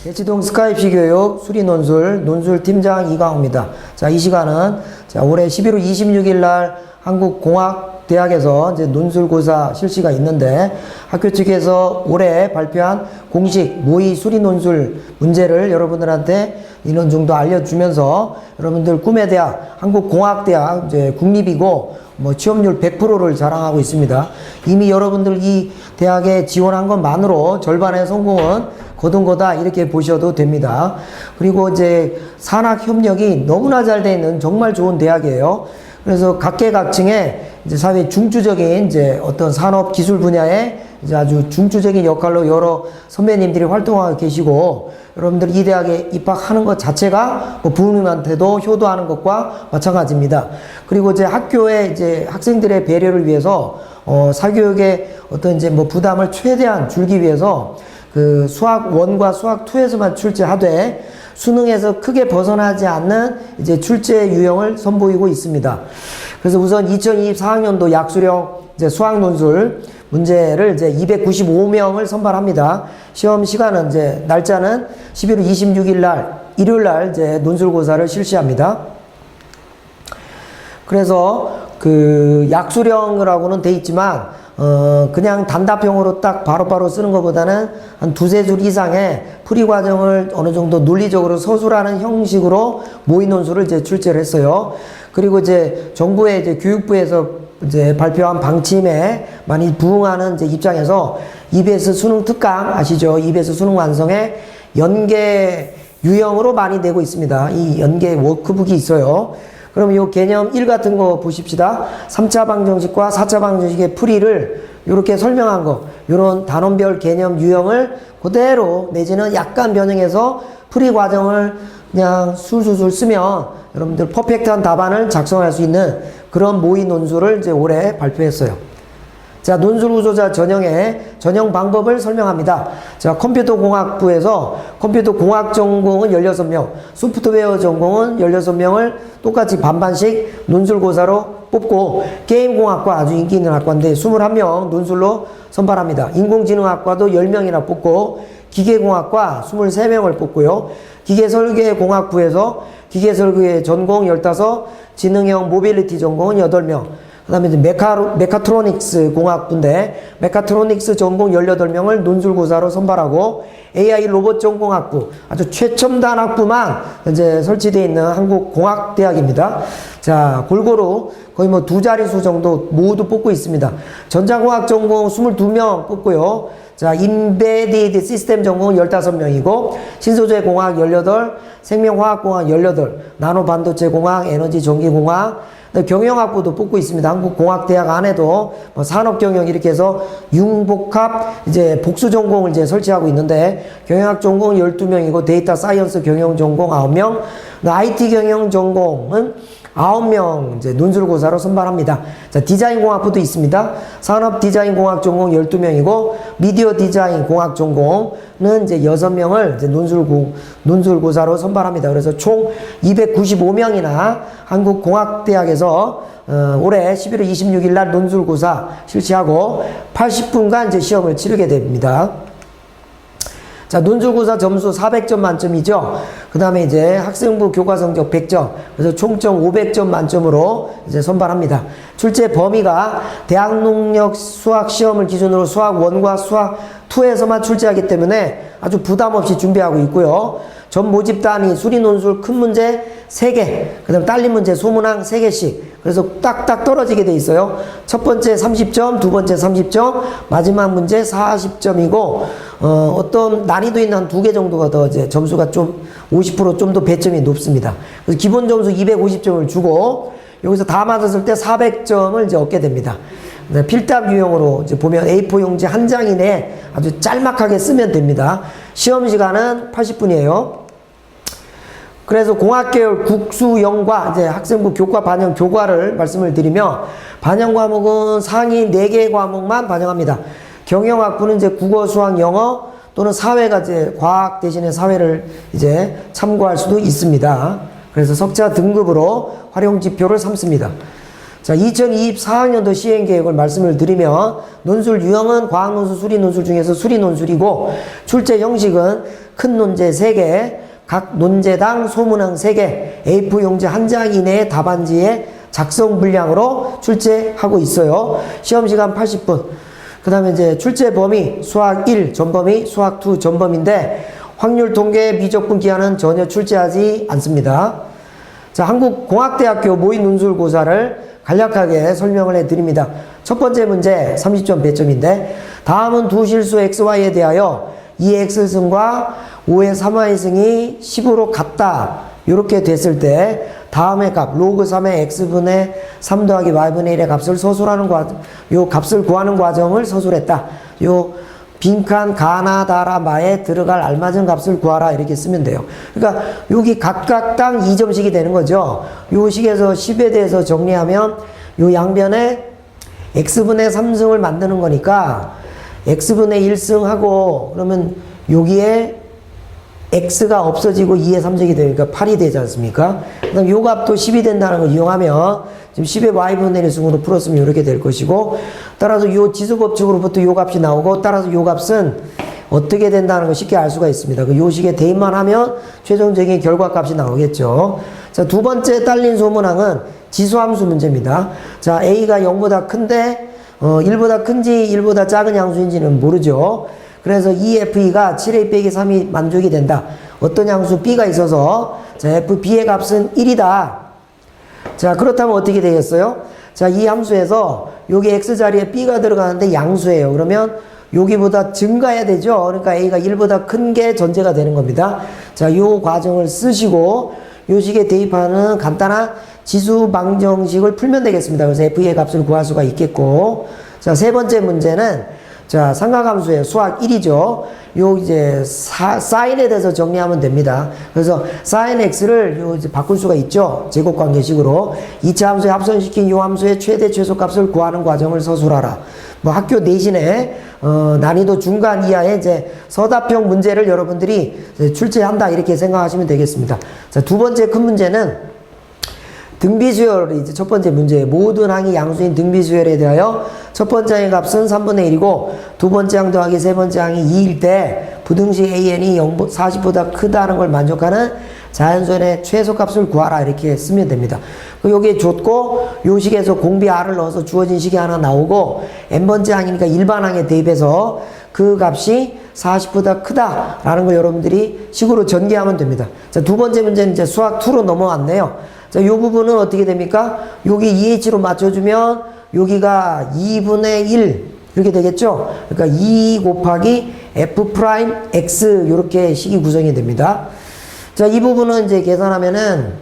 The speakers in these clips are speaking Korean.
대치동 스카이피 교육 수리 논술 팀장 이강호입니다. 자, 이 시간은 올해 11월 26일 날 한국공학대학에서 이제 논술고사 실시가 있는데 학교 측에서 올해 발표한 공식 모의 수리 논술 문제를 여러분들한테 인원 정도 알려주면서 여러분들 꿈의 대학 한국공학대학 이제 국립이고 취업률 100%를 자랑하고 있습니다. 이미 여러분들 이 대학에 지원한 것만으로 절반의 성공은 거둔 거다 이렇게 보셔도 됩니다. 그리고 이제 산학 협력이 너무나 잘 돼 있는 정말 좋은 대학이에요. 그래서 각계각층에 이제 사회 중추적인 이제 어떤 산업 기술 분야에 이제 아주 중추적인 역할로 여러 선배님들이 활동하고 계시고, 여러분들 이 대학에 입학하는 것 자체가 부모님한테도 효도하는 것과 마찬가지입니다. 그리고 이제 학교에 이제 학생들의 배려를 위해서 사교육의 어떤 이제 부담을 최대한 줄기 위해서 그 수학 1과 수학 2에서만 출제하되 수능에서 크게 벗어나지 않는 이제 출제 유형을 선보이고 있습니다. 그래서 우선 2024학년도 약수령 이제 수학 논술 문제를 이제 295명을 선발합니다. 시험 시간은 이제 날짜는 11월 26일 날 일요일 날 이제 논술고사를 실시합니다. 그래서 그 약수령이라고는 돼 있지만 그냥 단답형으로 딱 바로바로 쓰는 것보다는 한 두세 줄 이상의 풀이 과정을 어느 정도 논리적으로 서술하는 형식으로 모의 논술을 이제 출제를 했어요. 그리고 이제 정부의 이제 교육부에서 이제 발표한 방침에 많이 부응하는 이제 입장에서 EBS 수능 특강 아시죠? EBS 수능 완성에 연계 유형으로 많이 내고 있습니다. 이 연계 워크북이 있어요. 그럼 이 개념 1 같은 거 보십시다. 3차 방정식과 4차 방정식의 풀이를 이렇게 설명한 거, 이런 단원별 개념 유형을 그대로 내지는 약간 변형해서 풀이 과정을 그냥 술술술 쓰면 여러분들 퍼펙트한 답안을 작성할 수 있는 그런 모의 논술을 이제 올해 발표했어요. 자, 논술구조자 전형 방법을 설명합니다. 자, 컴퓨터공학부에서 컴퓨터공학 전공은 16명, 소프트웨어 전공은 16명을 똑같이 반반씩 논술고사로 뽑고, 게임공학과 아주 인기 있는 학과인데 21명 논술로 선발합니다. 인공지능학과도 10명이나 뽑고, 기계공학과 23명을 뽑고요. 기계설계공학부에서 기계설계 전공 15, 지능형 모빌리티 전공은 8명, 그 다음에 이제 메카트로닉스 공학부인데 메카트로닉스 전공 18명을 논술고사로 선발하고, AI 로봇 전공학부 아주 최첨단 학부만 이제 설치되어 있는 한국공학대학입니다. 자, 골고루 거의 두 자릿수 정도 모두 뽑고 있습니다. 전자공학 전공 22명 뽑고요. 자, 인베디드 시스템 전공은 15명이고, 신소재공학 18, 생명화학공학 18, 나노반도체공학, 에너지전기공학, 경영학부도 뽑고 있습니다. 한국공학대학 안에도 산업경영 이렇게 해서 융복합 이제 복수 전공을 이제 설치하고 있는데, 경영학 전공은 12명이고 데이터 사이언스 경영 전공 9명, IT 경영 전공은 9명 이제 논술고사로 선발합니다. 자, 디자인공학부도 있습니다. 산업디자인공학 전공 12명이고, 미디어 디자인 공학 전공은 이제 6명을 이제 논술고사로 선발합니다. 그래서 총 295명이나 한국공학대학에서 올해 11월 26일 날 논술고사 실시하고 80분간 이제 시험을 치르게 됩니다. 자, 논술고사 점수 400점 만점이죠. 그 다음에 이제 학생부 교과 성적 100점, 그래서 총점 500점 만점으로 이제 선발합니다. 출제 범위가 대학 능력 수학 시험을 기준으로 수학 1과 수학 2에서만 출제하기 때문에 아주 부담 없이 준비하고 있고요. 전 모집 단위 수리 논술 큰 문제 3개, 그 다음 딸린 문제 소문항 3개씩, 그래서 딱딱 떨어지게 돼 있어요. 첫 번째 30점, 두 번째 30점, 마지막 문제 40점이고, 어떤 난이도 있는 한 2개 정도가 더 이제 점수가 좀 50% 좀 더 배점이 높습니다. 그래서 기본 점수 250점을 주고, 여기서 다 맞았을 때 400점을 이제 얻게 됩니다. 필답 유형으로 이제 보면 A4 용지 한 장 이내에 아주 짤막하게 쓰면 됩니다. 시험 시간은 80분이에요. 그래서 공학계열 국수영과 이제 학생부 교과 반영 교과를 말씀을 드리며, 반영 과목은 상위 4개 과목만 반영합니다. 경영학부는 이제 국어, 수학, 영어 또는 사회가 이제 과학 대신에 사회를 이제 참고할 수도 있습니다. 그래서 석자 등급으로 활용 지표를 삼습니다. 자, 2024학년도 시행계획을 말씀을 드리면 논술 유형은 과학논술, 수리논술 중에서 수리논술이고 출제 형식은 큰 논제 3개, 각 논제당 소문항 3개, A4 용지 1장 이내의 답안지의 작성 분량으로 출제하고 있어요. 시험시간 80분. 그 다음에 이제 출제 범위 수학 1 전범위, 수학 2 전범인데 확률 통계 미적분 기한은 전혀 출제하지 않습니다. 자, 한국공학대학교 모의논술고사를 간략하게 설명을 해드립니다. 첫 번째 문제 30점 배점인데 다음은 두 실수 xy에 대하여 2x승과 5의 3y승이 10으로 같다. 이렇게 됐을 때 다음의 값 로그 3의 x분의 3 더하기 y분의 1의 값을 서술하는 요 값을 구하는 과정을 서술했다. 요 빈칸 가나다라 마에 들어갈 알맞은 값을 구하라 이렇게 쓰면 돼요. 그러니까 여기 각각 당 2점씩이 되는 거죠. 요 식에서 10에 대해서 정리하면 요 양변에 x분의 3승을 만드는 거니까 x분의 1승하고 그러면 여기에 x가 없어지고 2의 3승이 되니까 8이 되지 않습니까? 그다음 요 값도 10이 된다는 걸 이용하면 지금 10의 y분의 1승으로 풀었으면 이렇게 될 것이고 따라서 요 지수법칙으로부터 요 값이 나오고 따라서 요 값은 어떻게 된다는 걸 쉽게 알 수가 있습니다. 그 요 식에 대입만 하면 최종적인 결과값이 나오겠죠. 자, 두 번째 딸린 소문항은 지수함수 문제입니다. 자, a가 0보다 큰데 1보다 큰지 1보다 작은 양수인지는 모르죠. 그래서 EFE가 7A 빼기 3이 만족이 된다. 어떤 양수 B가 있어서 자, FB의 값은 1이다. 자, 그렇다면 어떻게 되겠어요? 자, 이 함수에서 여기 X자리에 B가 들어가는데 양수예요. 그러면 여기보다 증가해야 되죠. 그러니까 A가 1보다 큰 게 전제가 되는 겁니다. 자, 요 과정을 쓰시고 요 식에 대입하는 간단한 지수 방정식을 풀면 되겠습니다. 그래서 F의 값을 구할 수가 있겠고. 자, 세 번째 문제는 자, 삼각함수의 수학 1이죠. 요 이제 사인에 대해서 정리하면 됩니다. 그래서 사인 x를 요 이제 바꿀 수가 있죠. 제곱 관계식으로 2차 함수에 합선시킨 요 함수의 최대 최소값을 구하는 과정을 서술하라. 뭐 학교 내신에 난이도 중간 이하의 이제 서답형 문제를 여러분들이 출제한다 이렇게 생각하시면 되겠습니다. 자, 두 번째 큰 문제는 등비수열이 이제 첫 번째 문제예요. 모든 항이 양수인 등비수열에 대하여 첫 번째 항의 값은 3분의 1이고 두 번째 항 더하기 세 번째 항이 2일 때 부등식 AN이 40보다 크다는 걸 만족하는 자연수의 최소값을 구하라 이렇게 쓰면 됩니다. 여기에 줬고 요 식에서 공비 R을 넣어서 주어진 식이 하나 나오고 n번째 항이니까 일반 항에 대입해서 그 값이 40보다 크다라는 걸 여러분들이 식으로 전개하면 됩니다. 자, 두 번째 문제는 이제 수학 2로 넘어왔네요. 자, 요 부분은 어떻게 됩니까? 여기 EH로 맞춰주면 여기가 2분의 1 이렇게 되겠죠? 그러니까 2 곱하기 F 프라임 X 이렇게 식이 구성이 됩니다. 자, 이 부분은 이제 계산하면은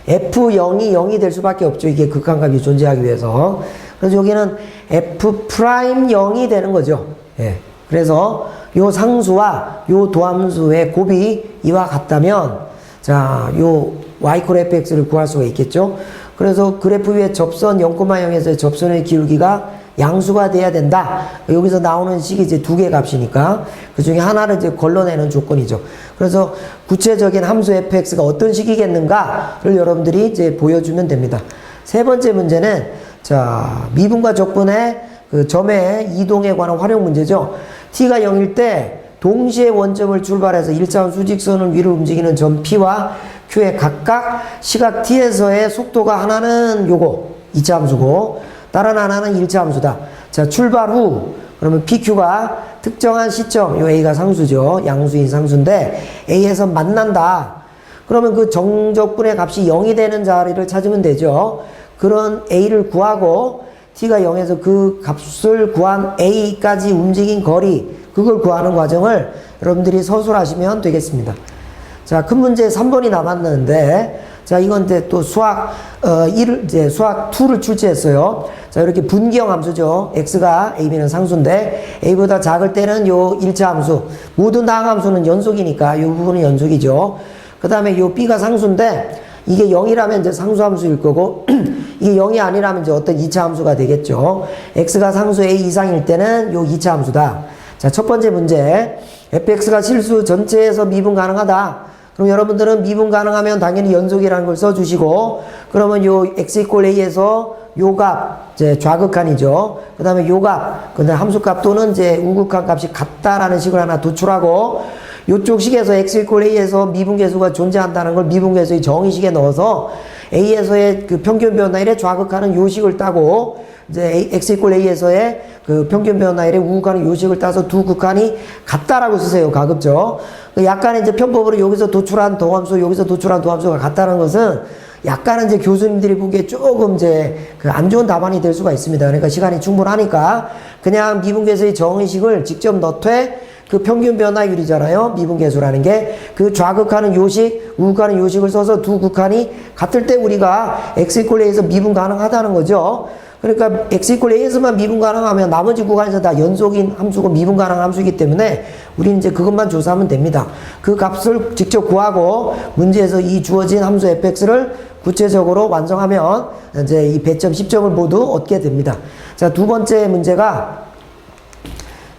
F0이 0이 될 수밖에 없죠. 이게 극한값이 존재하기 위해서. 그래서 여기는 F 프라임 0이 되는 거죠. 예. 그래서 요 상수와 요 도함수의 곱이 이와 같다면 자, 요 y 콜 fx를 구할 수가 있겠죠. 그래서 그래프 위에 접선 0,0에서의 접선의 기울기가 양수가 돼야 된다. 여기서 나오는 식이 이제 두 개 값이니까 그 중에 하나를 이제 걸러내는 조건이죠. 그래서 구체적인 함수 fx가 어떤 식이겠는가를 여러분들이 이제 보여주면 됩니다. 세 번째 문제는 자, 미분과 적분의 그 점의 이동에 관한 활용 문제죠. t가 0일 때 동시에 원점을 출발해서 1차원 수직선을 위로 움직이는 점 P와 Q의 각각 시각 T에서의 속도가 하나는 요거 2차 함수고 다른 하나는 1차 함수다. 자, 출발 후 그러면 PQ가 특정한 시점 요 A가 상수죠. 양수인 상수인데 A에서 만난다. 그러면 그 정적분의 값이 0이 되는 자리를 찾으면 되죠. 그런 A를 구하고 T가 0에서 그 값을 구한 A까지 움직인 거리 그걸 구하는 과정을 여러분들이 서술하시면 되겠습니다. 자, 큰 문제 3번이 남았는데 자, 이건 이제 또 수학 1을 이제 수학 2를 출제했어요. 자, 이렇게 분기형 함수죠. x가 a, b는 상수인데 a보다 작을 때는 요 1차 함수, 모든 다항 함수는 연속이니까 요 부분은 연속이죠. 그다음에 요 b가 상수인데 이게 0이라면 이제 상수함수일 거고 이게 0이 아니라면 이제 어떤 2차 함수가 되겠죠. x가 상수 a 이상일 때는 요 2차 함수다. 자, 첫 번째 문제. fx가 실수 전체에서 미분 가능하다. 그럼 여러분들은 미분 가능하면 당연히 연속이라는 걸 써주시고 그러면 요 x 이퀄 a에서 요값, 이제 좌극한이죠. 그 다음에 요값, 근데 함수값 또는 이제 우극한 값이 같다라는 식을 하나 도출하고, 요쪽 식에서 x 이퀄 a에서 미분계수가 존재한다는 걸 미분계수의 정의식에 넣어서 a에서의 그 평균 변화율의 좌극하는 요식을 따고, 이제 x 이퀄 a에서의 그 평균 변화율의 우극하는 요식을 따서 두 극한이 같다라고 쓰세요. 가급적. 약간의 이제 편법으로 여기서 도출한 더함수, 여기서 도출한 더함수가 같다는 것은 약간은 이제 교수님들이 보기에 조금 이제 그 안 좋은 답안이 될 수가 있습니다. 그러니까 시간이 충분하니까 그냥 미분계수의 정의식을 직접 넣되 그 평균 변화율이잖아요. 미분계수라는 게 그 좌극하는 요식, 우극하는 요식을 써서 두 극한이 같을 때 우리가 x 이퀄 a에서 미분 가능하다는 거죠. 그러니까 x 이퀄 a에서만 미분 가능하면 나머지 구간에서 다 연속인 함수고 미분 가능한 함수이기 때문에 우리는 이제 그것만 조사하면 됩니다. 그 값을 직접 구하고 문제에서 이 주어진 함수 fx를 구체적으로 완성하면 이제 이 배점 10점을 모두 얻게 됩니다. 자, 두 번째 문제가,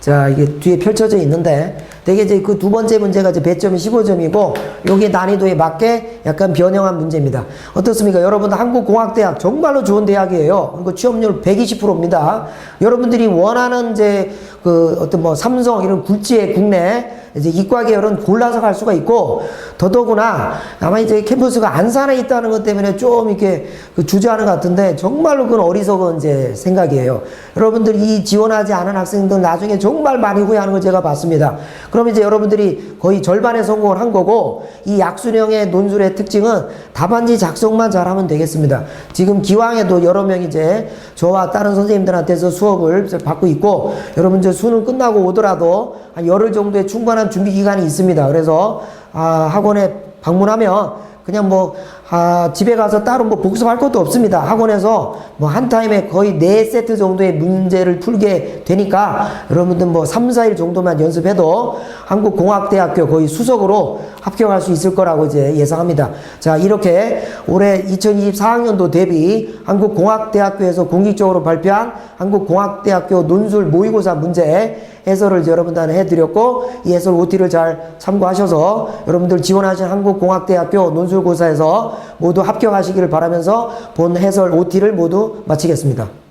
자, 이게 뒤에 펼쳐져 있는데, 되게 이제 그 두 번째 문제가 이제 배점이 15점이고, 여기 난이도에 맞게 약간 변형한 문제입니다. 어떻습니까? 여러분들 한국공학대학 정말로 좋은 대학이에요. 그 취업률 120%입니다. 여러분들이 원하는 이제 그 어떤 뭐 삼성 이런 굴지의 국내 이제 이과 계열은 골라서 갈 수가 있고, 더더구나 아마 이제 캠퍼스가 안산에 있다는 것 때문에 좀 이렇게 그 주저하는 것 같은데, 정말로 그건 어리석은 이제 생각이에요. 여러분들 이 지원하지 않은 학생들 나중에 정말 많이 후회하는 걸 제가 봤습니다. 그럼 이제 여러분들이 거의 절반의 성공을 한 거고, 이 약수령의 논술의 특징은 답안지 작성만 잘하면 되겠습니다. 지금 기왕에도 여러 명 이제 저와 다른 선생님들한테서 수업을 받고 있고, 여러분 이제 수능 끝나고 오더라도 한 열흘 정도의 충분한 준비 기간이 있습니다. 그래서 학원에 방문하면 그냥 뭐 집에 가서 따로 뭐 복습할 것도 없습니다. 학원에서 뭐 한 타임에 거의 4세트 정도의 문제를 풀게 되니까 여러분들 뭐 3, 4일 정도만 연습해도 한국공학대학교 거의 수석으로 합격할 수 있을 거라고 이제 예상합니다. 자, 이렇게 올해 2024학년도 대비 한국공학대학교에서 공식적으로 발표한 한국공학대학교 논술 모의고사 문제 해설을 이제 여러분들한테 해드렸고, 이 해설 OT를 잘 참고하셔서 여러분들 지원하신 한국공학대학교 논술고사에서 모두 합격하시기를 바라면서 본 해설 OT를 모두 마치겠습니다.